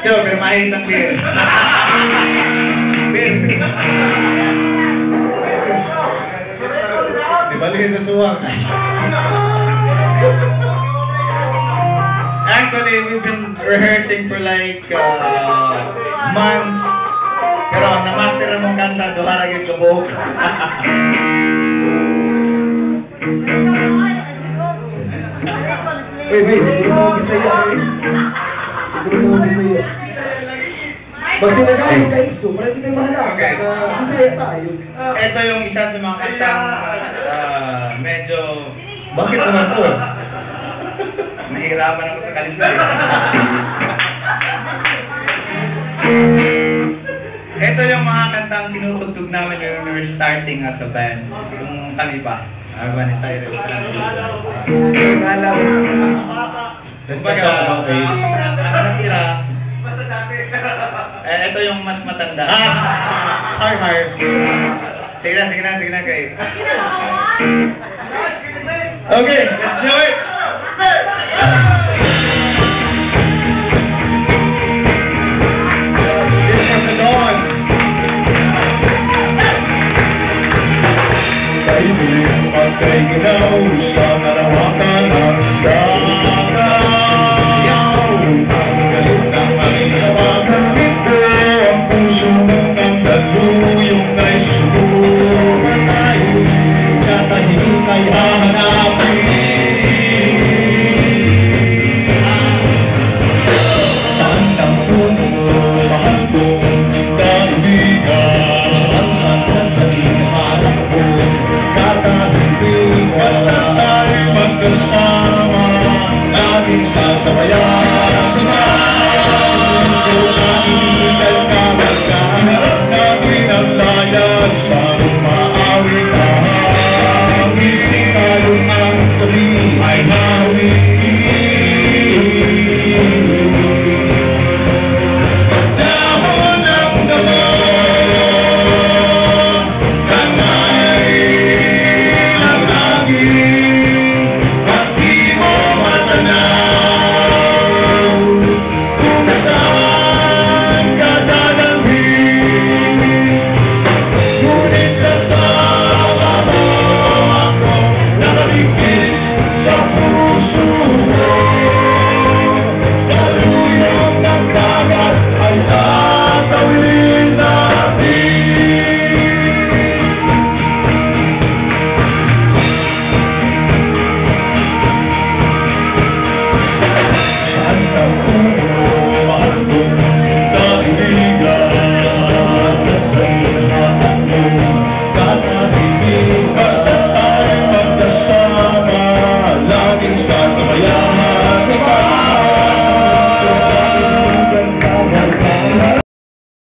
Joe, pero maayos ang beer. Beer. Ibalikin sa suwang. Actually, we've been rehearsing for like months. Pero na-master na mong kanta, duha yung kabog. Wait, hindi mo Bisaya eh. Hindi mo Bisaya. Pag tinagayin ka iso, parang hindi kayo mahala. Bisaya tayo. Ito yung isa sa mga kantang medyo... Bakit naman to? Nahihirapan ako sa kalisay. Ito yung mga kantang tinutugtog namin when we were starting as a band. Yung kami pa. Ano ba ni Cyrus? Alam. Kumbaga, ang tira. Ito yung mas matanda. Har. Sige na kayo. Okay, let's do it! This is the dawn. Kaibigan at kay ginaw sa karawakan ng darayaw. Ang galit ng malinawagan nito, ang puso ng daluyong ay susubukan tayo. Katahimik ay hahanapin. Saan ang puno, mahal kong kaibigan? Saan sa hanap ko? Basta tayo magkasama, laging sasabayan.